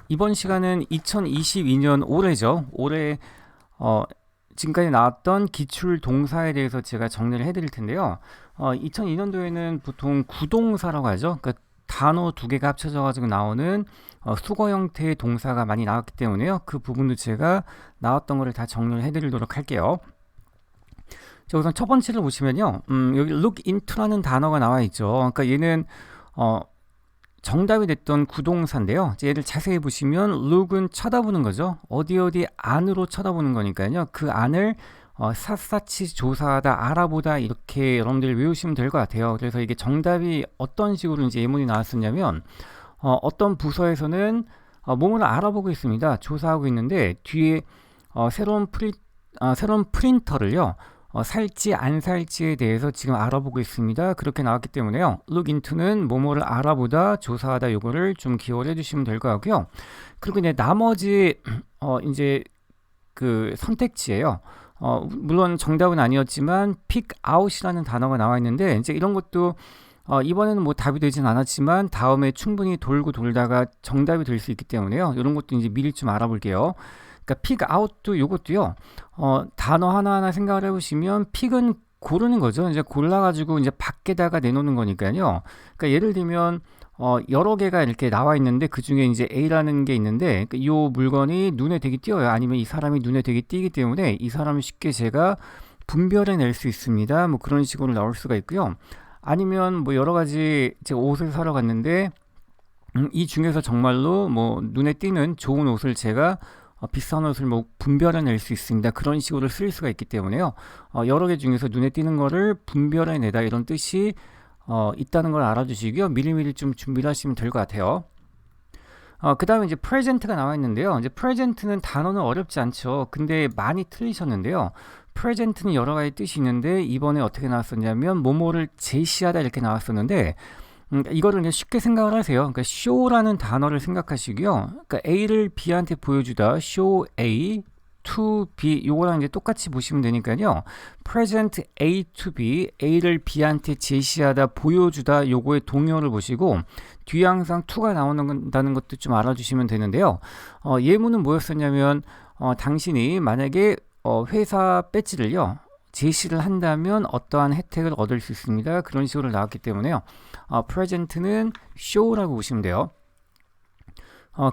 이번 시간은 2022년 올해죠. 올해 지금까지 나왔던 기출 동사에 대해서 제가 정리를 해드릴 텐데요. 2002년도에는 보통 구동사라고 하죠. 그러니까 단어 두 개가 합쳐져 가지고 나오는 수거 형태의 동사가 많이 나왔기 때문에요. 그 부분도 제가 나왔던 거를 다 정리를 해드리도록 할게요. 자, 우선 첫 번째를 보시면요. 여기 look into라는 단어가 나와 있죠. 그러니까 얘는 정답이 됐던 구동사인데요. 이제 얘를 자세히 보시면 look은 쳐다보는 거죠. 어디 안으로 쳐다보는 거니까요. 그 안을 샅샅이 조사하다, 알아보다 이렇게 여러분들이 외우시면 될 것 같아요. 그래서 이게 정답이 어떤 식으로 이제 예문이 나왔었냐면 어떤 부서에서는 뭐뭐를 알아보고 있습니다. 조사하고 있는데 뒤에 새로운 프린터를요. 살지 안 살지에 대해서 지금 알아보고 있습니다. 그렇게 나왔기 때문에요. look into는 뭐뭐를 알아보다, 조사하다 요거를 좀 기억을 해주시면 될 것 같고요. 그리고 이제 나머지 이제 그 선택지예요. 물론 정답은 아니었지만 pick out이라는 단어가 나와 있는데 이제 이런 것도 이번에는 뭐 답이 되진 않았지만 다음에 충분히 돌고 돌다가 정답이 될 수 있기 때문에요. 이런 것도 이제 미리 좀 알아볼게요. 그러니까 pick out도 요것도요. 단어 하나하나 생각을 해보시면 픽은 고르는 거죠. 이제 골라가지고 이제 밖에다가 내놓는 거니까요. 그러니까 예를 들면 여러 개가 이렇게 나와 있는데 그 중에 이제 A라는 게 있는데 이 물건이 눈에 되게 띄어요. 아니면 이 사람이 눈에 되게 띄기 때문에 이 사람을 쉽게 제가 분별해 낼 수 있습니다. 뭐 그런 식으로 나올 수가 있고요. 아니면 뭐 여러 가지 제가 옷을 사러 갔는데 이 중에서 정말로 뭐 눈에 띄는 좋은 옷을 제가 비싼 옷을 뭐 분별해낼 수 있습니다. 그런 식으로 쓸 수가 있기 때문에요. 여러 개 중에서 눈에 띄는 거를 분별해내다 이런 뜻이 있다는 걸 알아주시고요. 미리미리 좀 준비를 하시면 될 것 같아요. 그 다음에 이제 present가 나와 있는데요. 이제 present는 단어는 어렵지 않죠. 근데 많이 틀리셨는데요. present는 여러 가지 뜻이 있는데 이번에 어떻게 나왔었냐면 뭐뭐를 제시하다 이렇게 나왔었는데 이거를 그냥 쉽게 생각을 하세요. 그러니까 show라는 단어를 생각하시고요. 그러니까 A를 B한테 보여주다, show A to B 요거랑 이제 똑같이 보시면 되니까요. present A to B, A를 B한테 제시하다, 보여주다 요거의 동요를 보시고 뒤에 항상 to가 나온다는 것도 좀 알아주시면 되는데요. 예문은 뭐였었냐면 당신이 만약에 회사 배지를요. 제시를 한다면 어떠한 혜택을 얻을 수 있습니다. 그런 식으로 나왔기 때문에요. present는 show라고 보시면 돼요.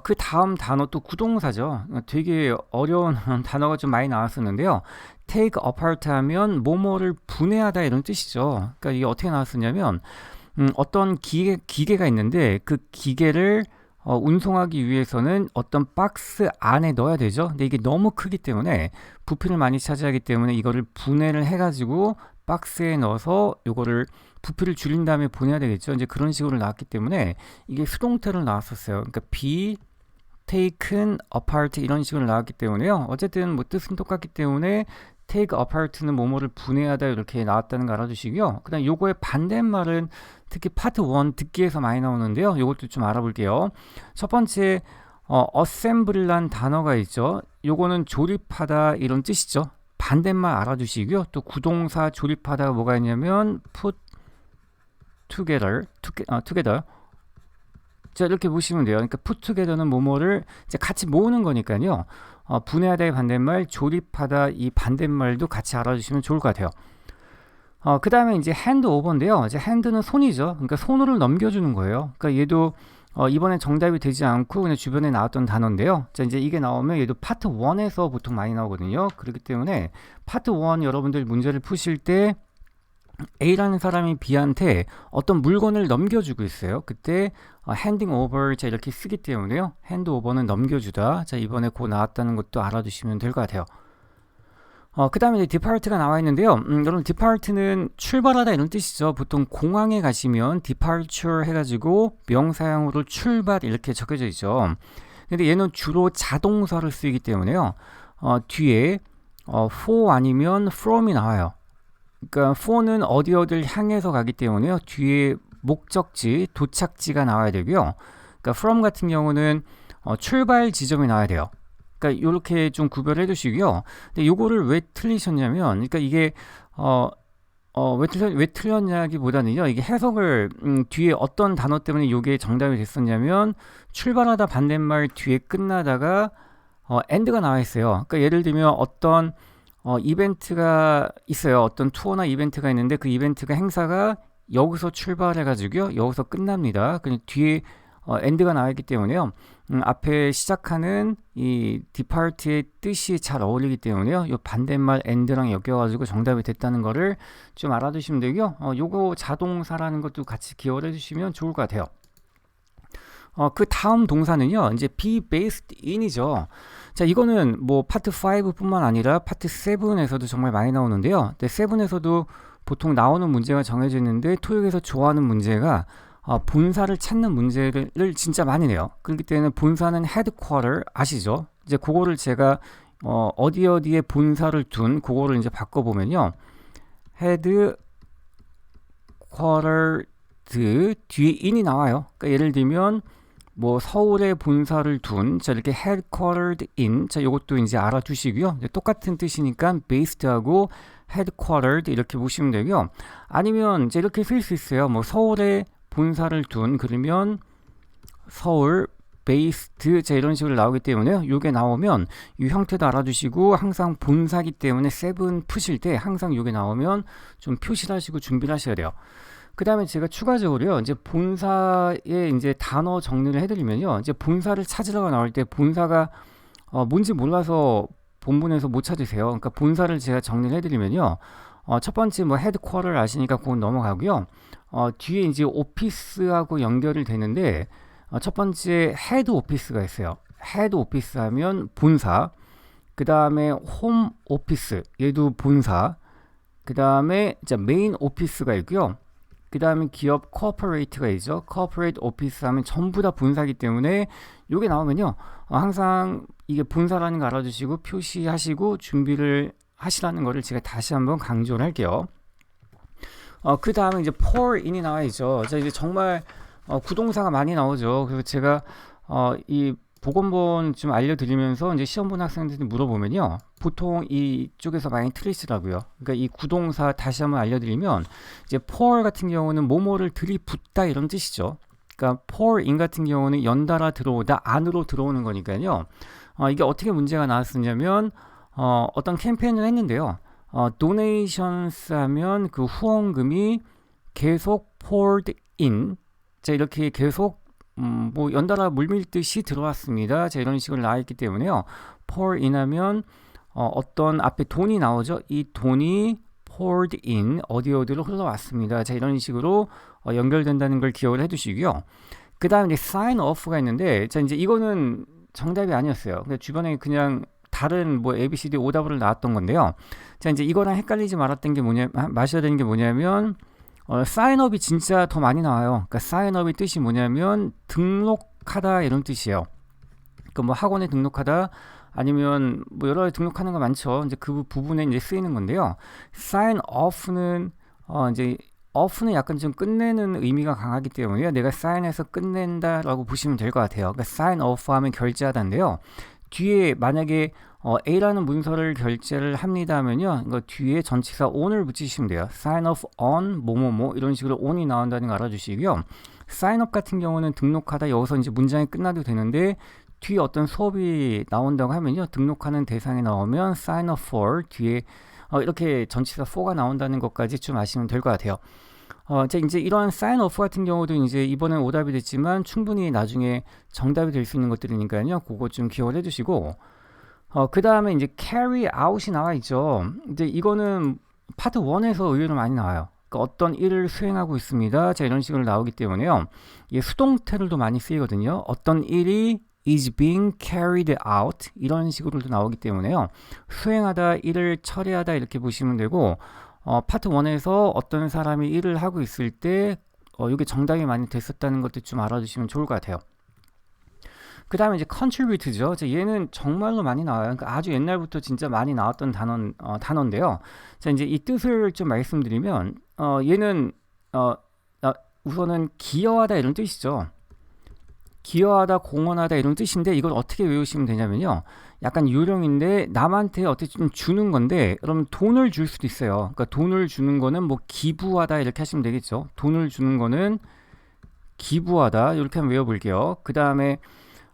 그 다음 단어 또 구동사죠. 되게 어려운 단어가 좀 많이 나왔었는데요. take apart 하면 뭐뭐를 분해하다 이런 뜻이죠. 그러니까 이게 어떻게 나왔었냐면 어떤 기계가 있는데 그 기계를 운송하기 위해서는 어떤 박스 안에 넣어야 되죠. 근데 이게 너무 크기 때문에 부피를 많이 차지하기 때문에 이거를 분해를 해가지고 박스에 넣어서 이거를 부피를 줄인 다음에 보내야 되겠죠. 이제 그런 식으로 나왔기 때문에 이게 수동태로 나왔었어요. 그러니까 be taken apart 이런 식으로 나왔기 때문에요. 어쨌든 뭐 뜻은 똑같기 때문에 take apart는 뭐뭐를 분해하다 이렇게 나왔다는 거 알아두시고요. 그 다음 요거의 반대말은 특히 파트 1 듣기에서 많이 나오는데요. 요것도 좀 알아볼게요. 첫 번째 assembly란 단어가 있죠. 요거는 조립하다 이런 뜻이죠. 반대말 알아두시고요. 또 구동사 조립하다가 뭐가 있냐면 put together. 자, 이렇게 보시면 돼요. 그러니까 put together는 뭐뭐를 이제 같이 모으는 거니까요. 분해하다의 반대말, 조립하다 이 반대말도 같이 알아주시면 좋을 것 같아요. 그 다음에 이제 hand over인데요. 이제 hand는 손이죠. 그러니까 손으로 넘겨주는 거예요. 그러니까 얘도 이번에 정답이 되지 않고 그냥 주변에 나왔던 단어인데요. 자, 이제 이게 나오면 얘도 파트 1에서 보통 많이 나오거든요. 그렇기 때문에 파트 1 여러분들 문제를 푸실 때 A라는 사람이 B한테 어떤 물건을 넘겨주고 있어요. 그때 handing over 자 이렇게 쓰기 때문에요. hand over는 넘겨주다. 자, 이번에 고 나왔다는 것도 알아두시면 될 것 같아요. 그 다음에 이제 depart가 나와 있는데요. 여러분 depart는 출발하다 이런 뜻이죠. 보통 공항에 가시면 departure 해가지고 명사형으로 출발 이렇게 적혀져 있죠. 근데 얘는 주로 자동사를 쓰기 때문에요. 뒤에 for 아니면 from이 나와요. 그러니까 for는 어디를 향해서 가기 때문에요. 뒤에 목적지, 도착지가 나와야 되고요. 그러니까 from 같은 경우는 출발 지점이 나와야 돼요. 그러니까 이렇게 좀 구별해 두시고요. 근데 요거를 왜 틀리셨냐면, 그러니까 이게 왜 틀렸냐기보다는요, 이게 해석을, 뒤에 어떤 단어 때문에 이게 정답이 됐었냐면, 출발하다 반대말 뒤에 끝나다가, end가 나와 있어요. 그러니까 예를 들면 어떤, 이벤트가 있어요. 어떤 투어나 이벤트가 있는데 그 이벤트가 행사가 여기서 출발해가지고요, 여기서 끝납니다. 그냥 뒤에 end가 나와 있기 때문에요. 앞에 시작하는 이 depart의 뜻이 잘 어울리기 때문에요. 요 반대말 end랑 엮여가지고 정답이 됐다는 거를 좀 알아두시면 되고요. 요거 자동사라는 것도 같이 기억을 해주시면 좋을 것 같아요. 그 다음 동사는요, 이제 be based in이죠. 자, 이거는 뭐 파트 5뿐만 아니라 파트 7에서도 정말 많이 나오는데요. 근데 7에서도 보통 나오는 문제가 정해져 있는데 토익에서 좋아하는 문제가 본사를 찾는 문제를 진짜 많이 내요. 그렇기 때문에 본사는 headquarter 아시죠? 이제 그거를 제가 어디에 본사를 둔 그거를 이제 바꿔보면요, headquarter 뒤에 in이 나와요. 그러니까 예를 들면 뭐 서울에 본사를 둔, 자 이렇게 headquartered in, 자 이것도 이제 알아두시고요. 이제 똑같은 뜻이니까 based하고 headquartered 이렇게 보시면 되고요. 아니면 이제 이렇게 쓸 수 있어요. 뭐 서울에 본사를 둔, 그러면 서울 based, 자 이런 식으로 나오기 때문에요. 이게 나오면 이 형태도 알아두시고, 항상 본사기 때문에 7 푸실 때 항상 이게 나오면 좀 표시를 하시고 준비를 하셔야 돼요. 그 다음에 제가 추가적으로요, 이제 본사의 이제 단어 정리를 해드리면요, 이제 본사를 찾으러 나올 때 본사가 뭔지 몰라서 본문에서 못 찾으세요. 그러니까 본사를 제가 정리를 해드리면요, 첫 번째 뭐 헤드쿼터 아시니까 그건 넘어가고요. 뒤에 이제 오피스하고 연결이 되는데, 첫 번째 헤드 오피스가 있어요. 헤드 오피스 하면 본사. 그 다음에 홈 오피스, 얘도 본사. 그 다음에 메인 오피스가 있고요. 그 다음에 기업 코퍼레이트가 있죠. 코퍼레이트 오피스 하면 전부 다 본사기 때문에 이게 나오면요, 항상 이게 본사라는 거 알아두시고 표시하시고 준비를 하시라는 거를 제가 다시 한번 강조를 할게요. 그 다음에 이제 pour in이 나와 있죠. 자, 이제 정말 구동사가 많이 나오죠. 그래서 제가 이 복원본 좀 알려드리면서 이제 시험 보는 학생들한테 물어보면요, 보통 이쪽에서 많이 틀리시더라고요. 그러니까 이 구동사 다시 한번 알려드리면, 이제 pour 같은 경우는 뭐뭐를 들이붓다 이런 뜻이죠. 그러니까 pour in 같은 경우는 연달아 들어오다, 안으로 들어오는 거니까요. 이게 어떻게 문제가 나왔었냐면, 어떤 캠페인을 했는데요. donations 하면 그 후원금이 계속 poured in, 자 이렇게 계속 뭐 연달아 물밀듯이 들어왔습니다. 자 이런 식으로 나와 있기 때문에요, pour in 하면 어떤 앞에 돈이 나오죠. 이 돈이 poured in, 어디로 흘러왔습니다. 자 이런 식으로 연결된다는 걸 기억을 해두시고요. 그 다음에 이제 sign off가 있는데, 자 이제 이거는 정답이 아니었어요. 그러니까 주변에 그냥 다른 뭐 ABCD 오답으로 나왔던 건데요. 자 이제 이거랑 헷갈리지 말았던 게 마셔야 되는 게 뭐냐면, 사인업이 진짜 더 많이 나와요. 그러니까 사인업의 뜻이 뭐냐면 등록하다 이런 뜻이에요. 그러니까 뭐 학원에 등록하다, 아니면 뭐 여러 가지 등록하는 거 많죠. 이제 그 부분에 이제 쓰이는 건데요. sign off는 이제 off는 약간 좀 끝내는 의미가 강하기 때문에 내가 sign해서 끝낸다라고 보시면 될 것 같아요. 그러니까 sign off 하면 결제하다인데요. 뒤에 만약에 A라는 문서를 결제를 합니다 하면요, 이거 뒤에 전치사 on을 붙이시면 돼요. sign off on 뭐뭐뭐 이런 식으로 on이 나온다는 거 알아주시고요. sign up 같은 경우는 등록하다, 여기서 이제 문장이 끝나도 되는데 뒤에 어떤 수업이 나온다고 하면요, 등록하는 대상이 나오면 sign up for 뒤에 이렇게 전치사 for가 나온다는 것까지 좀 아시면 될 것 같아요. 자, 이제 이런 sign off 같은 경우도 이제 이번엔 오답이 됐지만 충분히 나중에 정답이 될 수 있는 것들이니까요, 그거 좀 기억을 해주시고, 그 다음에 이제 carry out이 나와 있죠. 이제 이거는 파트 1에서 의외로 많이 나와요. 그러니까 어떤 일을 수행하고 있습니다. 자, 이런 식으로 나오기 때문에요, 이게 수동태로도 많이 쓰이거든요. 어떤 일이 is being carried out 이런 식으로도 나오기 때문에요, 수행하다, 일을 처리하다 이렇게 보시면 되고, 파트 1에서 어떤 사람이 일을 하고 있을 때 이게 정답이 많이 됐었다는 것도 좀 알아두시면 좋을 것 같아요. 그 다음에 이제 contribute죠. 얘는 정말로 많이 나와요. 그러니까 아주 옛날부터 진짜 많이 나왔던 단어인데요. 자, 이제 이 뜻을 좀 말씀드리면, 얘는 우선은 기여하다 이런 뜻이죠. 기여하다, 공헌하다 이런 뜻인데 이걸 어떻게 외우시면 되냐면요. 약간 요령인데 남한테 어떻게 좀 주는 건데 그러면 돈을 줄 수도 있어요. 그러니까 돈을 주는 거는 뭐 기부하다 이렇게 하시면 되겠죠. 돈을 주는 거는 기부하다 이렇게 한번 외워볼게요. 그 다음에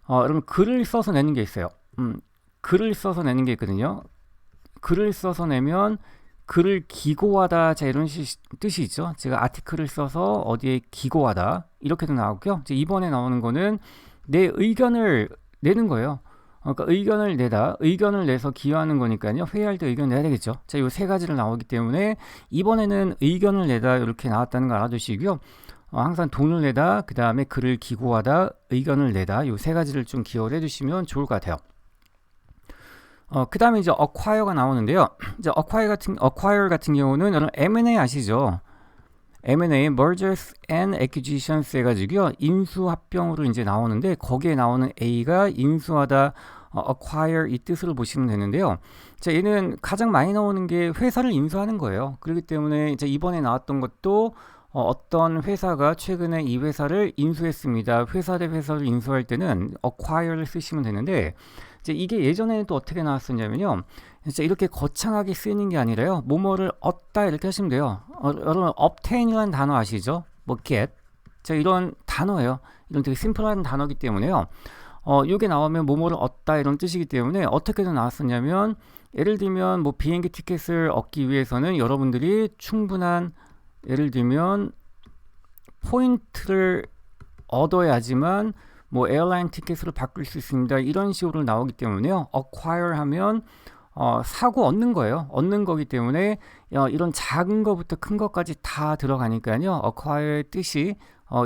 여러분 글을 써서 내는 게 있어요. 글을 써서 내는 게 있거든요. 글을 써서 내면 글을 기고하다 자 이런 뜻이 있죠. 제가 아티클을 써서 어디에 기고하다 이렇게도 나오고요. 이번에 나오는 거는 내 의견을 내는 거예요. 그러니까 의견을 내다, 의견을 내서 기여하는 거니까요. 회의할 때 의견 내야 되겠죠. 자, 이 세 가지를 나오기 때문에 이번에는 의견을 내다 이렇게 나왔다는 거 알아두시고요. 항상 돈을 내다, 그 다음에 글을 기고하다, 의견을 내다 이 세 가지를 좀 기억을 해두시면 좋을 것 같아요. 그 다음에 이제 acquire가 나오는데요. 이제 acquire 같은 경우는 여러분 M&A 아시죠? M&A, mergers and acquisitions 해가지고요. 인수합병으로 이제 나오는데 거기에 나오는 A가 인수하다, acquire 이 뜻으로 보시면 되는데요. 자, 얘는 가장 많이 나오는 게 회사를 인수하는 거예요. 그렇기 때문에 이제 이번에 나왔던 것도 어떤 회사가 최근에 이 회사를 인수했습니다. 회사 대 회사를 인수할 때는 acquire를 쓰시면 되는데 이제 이게 예전에는 또 어떻게 나왔었냐면요. 진짜 이렇게 거창하게 쓰이는 게 아니라요. 뭐뭐를 얻다 이렇게 하시면 돼요. 여러분 obtain이라는 단어 아시죠? 뭐 get. 자, 이런 단어예요. 이런 되게 심플한 단어이기 때문에요. 이게 나오면 뭐뭐를 얻다 이런 뜻이기 때문에 어떻게든 나왔었냐면 예를 들면 뭐 비행기 티켓을 얻기 위해서는 여러분들이 충분한 예를 들면 포인트를 얻어야지만 뭐 에어라인 티켓으로 바꿀 수 있습니다. 이런 식으로 나오기 때문에요. acquire 하면 사고 얻는 거예요. 얻는 거기 때문에 이런 작은 거부터 큰 것까지 다 들어가니까요. acquire의 뜻이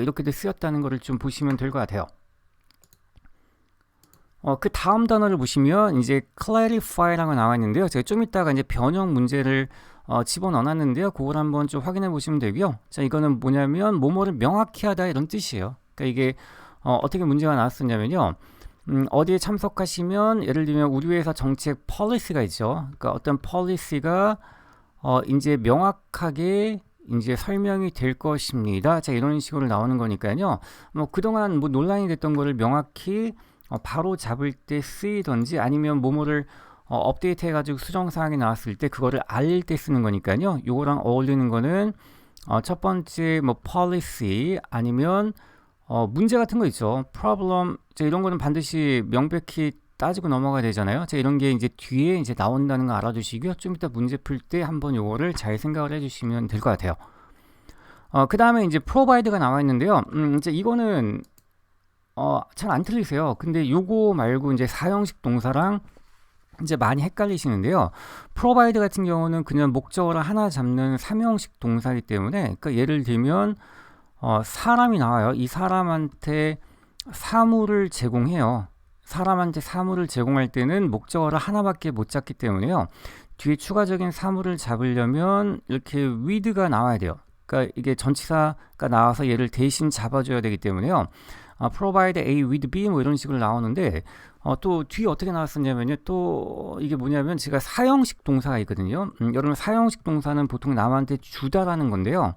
이렇게도 쓰였다는 것을 좀 보시면 될 것 같아요. 그 다음 단어를 보시면 이제 clarify라고 나와 있는데요. 제가 좀 이따가 이제 변형 문제를 집어넣어놨는데요. 그걸 한번 좀 확인해 보시면 되고요. 자, 이거는 뭐냐면 뭐뭐를 명확히 하다 이런 뜻이에요. 그러니까 이게 어떻게 문제가 나왔었냐면요. 어디에 참석하시면 예를 들면 우리 회사 정책 policy가 있죠. 그러니까 어떤 policy가 이제 명확하게 이제 설명이 될 것입니다. 자, 이런 식으로 나오는 거니까요. 뭐 그동안 뭐 논란이 됐던 거를 명확히 바로 잡을 때 쓰이던지 아니면 뭐뭐를 업데이트 해가지고 수정사항이 나왔을 때 그거를 알릴 때 쓰는 거니까요. 요거랑 어울리는 거는 첫 번째 뭐 policy 아니면 문제 같은 거 있죠. problem 이런 거는 반드시 명백히 따지고 넘어가야 되잖아요. 이런 게 이제 뒤에 이제 나온다는 거 알아두시고요. 좀 이따 문제 풀 때 한번 요거를 잘 생각을 해주시면 될 것 같아요. 그 다음에 이제 provide가 나와 있는데요. 이제 이거는 잘 안 틀리세요. 근데 요거 말고 이제 사형식 동사랑 이제 많이 헷갈리시는데요. provide 같은 경우는 그냥 목적어를 하나 잡는 삼형식 동사이기 때문에 그러니까 예를 들면 사람이 나와요. 이 사람한테 사물을 제공해요. 사람한테 사물을 제공할 때는 목적어를 하나밖에 못 잡기 때문에요. 뒤에 추가적인 사물을 잡으려면 이렇게 with가 나와야 돼요. 그러니까 이게 전치사가 나와서 얘를 대신 잡아줘야 되기 때문에요. provide A with B 뭐 이런 식으로 나오는데 또 뒤에 어떻게 나왔었냐면요. 또 이게 뭐냐면 제가 사형식 동사가 있거든요. 여러분 사형식 동사는 보통 남한테 주다라는 건데요.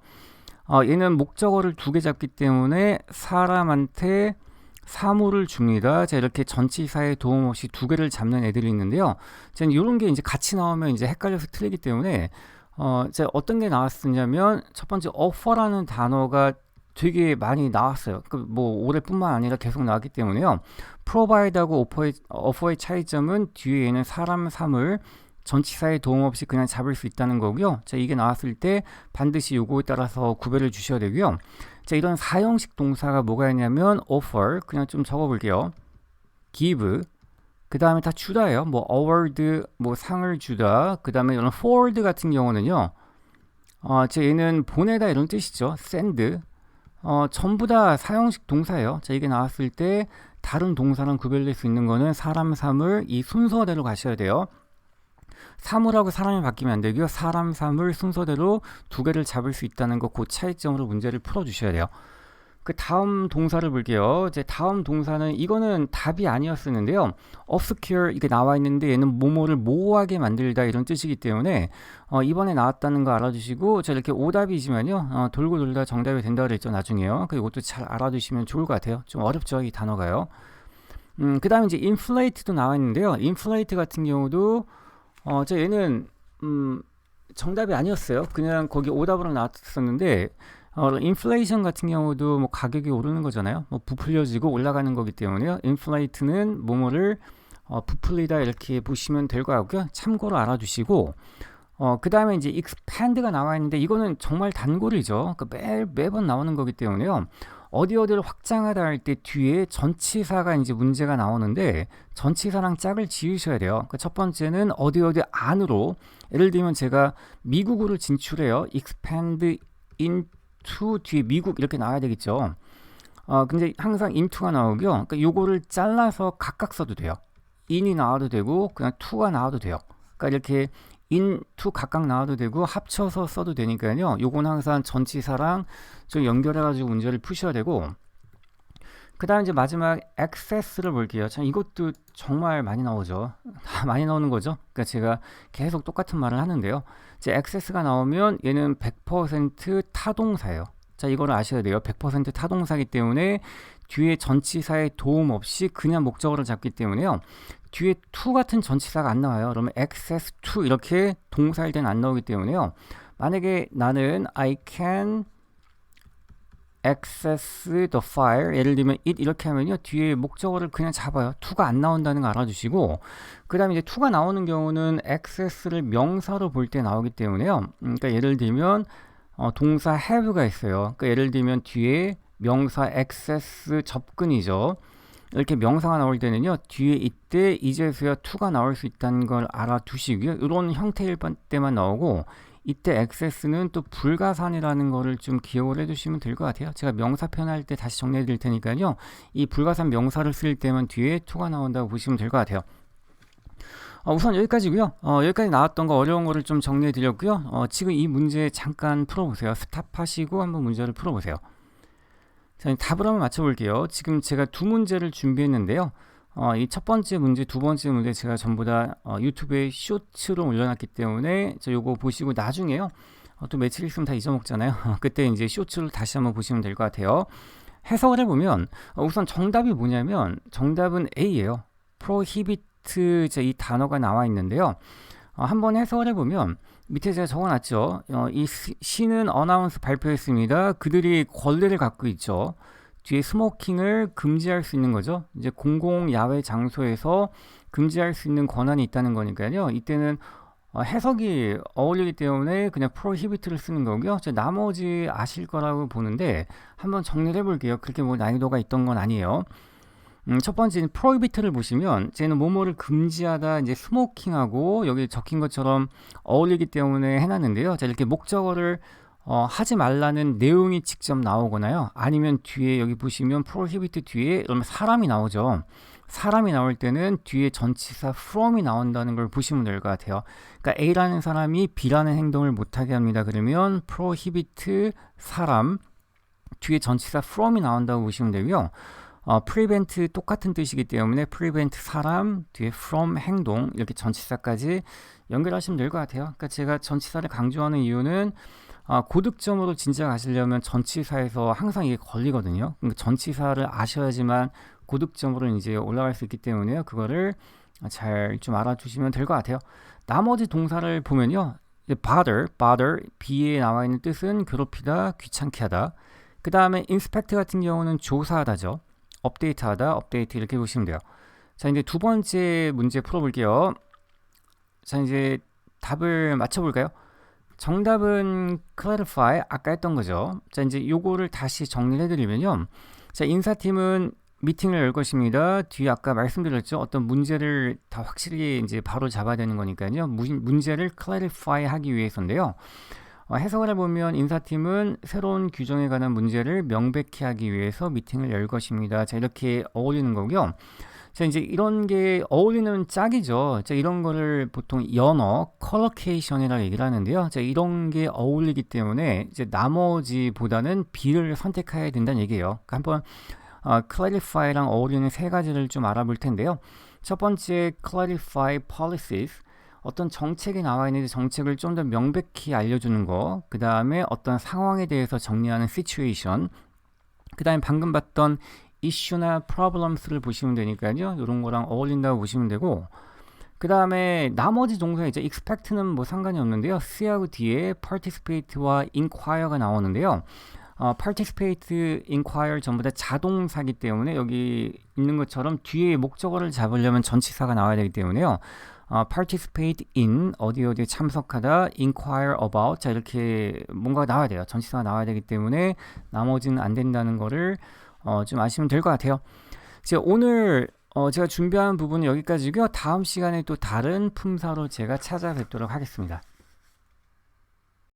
얘는 목적어를 두 개 잡기 때문에 사람한테 사물을 줍니다. 자, 이렇게 전치사의 도움 없이 두 개를 잡는 애들이 있는데요. 저는 이런 게 이제 같이 나오면 이제 헷갈려서 틀리기 때문에 제가 어떤 게 나왔었냐면 첫 번째 offer라는 단어가 되게 많이 나왔어요. 뭐 올해뿐만 아니라 계속 나왔기 때문에요. provide하고 offer의 차이점은 뒤에 있는 사람, 사물 전치사의 도움 없이 그냥 잡을 수 있다는 거고요. 자, 이게 나왔을 때 반드시 요거에 따라서 구별을 주셔야 되고요. 자, 이런 사형식 동사가 뭐가 있냐면 offer, 그냥 좀 적어볼게요. give, 그 다음에 다 주다예요. 뭐 award, 뭐 상을 주다. 그 다음에 이런 forward 같은 경우는요. 얘는 보내다 이런 뜻이죠. send. 전부 다 사형식 동사예요. 자, 이게 나왔을 때 다른 동사랑 구별될 수 있는 거는 사람, 사물 이 순서대로 가셔야 돼요. 사물하고 사람이 바뀌면 안 되고요. 사람, 사물 순서대로 두 개를 잡을 수 있다는 거 그 차이점으로 문제를 풀어주셔야 돼요. 그 다음 동사를 볼게요. 이제 다음 동사는 이거는 답이 아니었었는데요. obscure 이게 나와 있는데 얘는 뭐뭐를 모호하게 만들다 이런 뜻이기 때문에 이번에 나왔다는 거 알아두시고 저 이렇게 오답이지만요. 돌고 돌다 정답이 된다 그랬죠 나중에요. 그 이것도 잘 알아두시면 좋을 것 같아요. 좀 어렵죠 이 단어가요. 그 다음에 이제 inflate도 나와 있는데요. inflate 같은 경우도 저 얘는 정답이 아니었어요. 그냥 거기 오답으로 나왔었는데 인플레이션 같은 경우도 뭐 가격이 오르는 거잖아요. 뭐 부풀려지고 올라가는 거기 때문에요. 인플레이트는 뭐뭐를 부풀리다 이렇게 보시면 될 것 같고요. 참고로 알아두시고 그 다음에 이제 expand가 나와 있는데 이거는 정말 단골이죠. 그러니까 매번 나오는 거기 때문에요. 어디를 확장하다 할 때 뒤에 전치사가 이제 문제가 나오는데 전치사랑 짝을 지으셔야 돼요. 그러니까 첫 번째는 어디 안으로 예를 들면 제가 미국으로 진출해요. expand into 뒤에 미국 이렇게 나와야 되겠죠. 근데 항상 into가 나오고요. 그러니까 요거를 잘라서 각각 써도 돼요. in이 나와도 되고 그냥 to가 나와도 돼요. 그러니까 이렇게 into 각각 나와도 되고 합쳐서 써도 되니까요. 요건 항상 전치사랑 좀 연결해가지고 문제를 푸셔야 되고 그 다음 이제 마지막 access를 볼게요. 참 이것도 정말 많이 나오죠. 많이 나오는 거죠. 그러니까 제가 계속 똑같은 말을 하는데요. 이제 access가 나오면 얘는 100% 타동사예요. 자 이거를 아셔야 돼요. 100% 타동사이기 때문에 뒤에 전치사의 도움 없이 그냥 목적어를 잡기 때문에요. 뒤에 to 같은 전치사가 안 나와요. 그러면 access to 이렇게 동사일 때는 안 나오기 때문에요. 만약에 나는 I can access the file 예를 들면 it 이렇게 하면요 뒤에 목적어를 그냥 잡아요. to가 안 나온다는 거 알아두시고 그 다음에 이제 to가 나오는 경우는 access를 명사로 볼 때 나오기 때문에요. 그러니까 예를 들면 동사 have가 있어요. 그러니까 예를 들면 뒤에 명사 access 접근이죠. 이렇게 명사가 나올 때는요 뒤에 이때 이제서야 to가 나올 수 있다는 걸 알아두시고요. 이런 형태일 때만 나오고 이때 access는 또 불가산이라는 거를 좀 기억을 해두시면 될 것 같아요. 제가 명사 표현할 때 다시 정리해 드릴 테니까요. 이 불가산 명사를 쓸 때만 뒤에 to가 나온다고 보시면 될 것 같아요. 우선 여기까지고요. 여기까지 나왔던 거 어려운 거를 좀 정리해 드렸고요. 지금 이 문제 잠깐 풀어보세요. 스탑하시고 한번 문제를 풀어보세요. 자, 답을 한번 맞춰볼게요. 지금 제가 두 문제를 준비했는데요. 이 첫 번째 문제, 두 번째 문제 제가 전부 다 유튜브에 쇼츠로 올려놨기 때문에 요거 보시고 나중에요. 또 며칠 있으면 다 잊어먹잖아요. 그때 이제 쇼츠를 다시 한번 보시면 될 것 같아요. 해석을 해보면 우선 정답이 뭐냐면 정답은 A예요. prohibit 이 단어가 나와 있는데요. 한번 해석을 해보면 밑에 제가 적어놨죠. 이 시는 어나운스 발표했습니다. 그들이 권리를 갖고 있죠. 뒤에 스모킹을 금지할 수 있는 거죠. 이제 공공 야외 장소에서 금지할 수 있는 권한이 있다는 거니까요. 이때는 해석이 어울리기 때문에 그냥 prohibit를 쓰는 거고요. 나머지 아실 거라고 보는데 한번 정리를 해볼게요. 그렇게 뭐 난이도가 있던 건 아니에요. 첫 번째는 prohibit를 보시면 쟤는 뭐뭐를 금지하다 이제 스모킹하고 여기 적힌 것처럼 어울리기 때문에 해놨는데요. 자 이렇게 목적어를 하지 말라는 내용이 직접 나오거나요. 아니면 뒤에 여기 보시면 prohibit 뒤에 그러면 사람이 나오죠. 사람이 나올 때는 뒤에 전치사 from이 나온다는 걸 보시면 될 것 같아요. 그러니까 A라는 사람이 B라는 행동을 못하게 합니다. 그러면 prohibit 사람 뒤에 전치사 from이 나온다고 보시면 되고요. prevent 똑같은 뜻이기 때문에 prevent 사람 뒤에 from 행동 이렇게 전치사까지 연결하시면 될 것 같아요. 그러니까 제가 전치사를 강조하는 이유는 고득점으로 진짜 가시려면 전치사에서 항상 이게 걸리거든요. 그러니까 전치사를 아셔야지만 고득점으로 이제 올라갈 수 있기 때문에요. 그거를 잘 좀 알아주시면 될 것 같아요. 나머지 동사를 보면요. bother, B에 나와 있는 뜻은 괴롭히다, 귀찮게 하다. 그 다음에 inspect 같은 경우는 조사하다죠. 업데이트 이렇게 보시면 돼요. 자 이제 두 번째 문제 풀어볼게요. 자 이제 답을 맞춰볼까요? 정답은 clarify 아까 했던 거죠. 자 이제 요거를 다시 정리를 해드리면요. 자 인사팀은 미팅을 열 것입니다. 뒤에 아까 말씀드렸죠. 어떤 문제를 다 확실히 이제 바로 잡아야 되는 거니까요. 문제를 clarify 하기 위해서인데요. 해석을 해보면 인사팀은 새로운 규정에 관한 문제를 명백히 하기 위해서 미팅을 열 것입니다. 자 이렇게 어울리는 거고요. 자, 이제 이런 게 어울리는 짝이죠. 자, 이런 거를 보통 연어, 컬러케이션이라고 얘기를 하는데요. 자, 이런 게 어울리기 때문에 이제 나머지보다는 B를 선택해야 된다는 얘기예요. 그러니까 한번 clarify랑 어울리는 세 가지를 좀 알아볼 텐데요. 첫 번째, clarify policies. 어떤 정책이 나와 있는데 정책을 좀 더 명백히 알려주는 거. 그 다음에 어떤 상황에 대해서 정리하는 situation. 그 다음에 방금 봤던 issue나 problems를 보시면 되니까요. 이런 거랑 어울린다고 보시면 되고, 그 다음에 나머지 동사 이제 expect는 뭐 상관이 없는데요. C하고 뒤에 participate와 inquire가 나오는데요. participate, inquire 전부 다 자동사기 때문에 여기 있는 것처럼 뒤에 목적어를 잡으려면 전치사가 나와야 되기 때문에요. participate in 어디에 참석하다, inquire about 자 이렇게 뭔가 나와야 돼요. 전치사가 나와야 되기 때문에 나머지는 안 된다는 거를 좀 아시면 될 것 같아요. 오늘 제가 준비한 부분은 여기까지고요. 다음 시간에 또 다른 품사로 제가 찾아뵙도록 하겠습니다.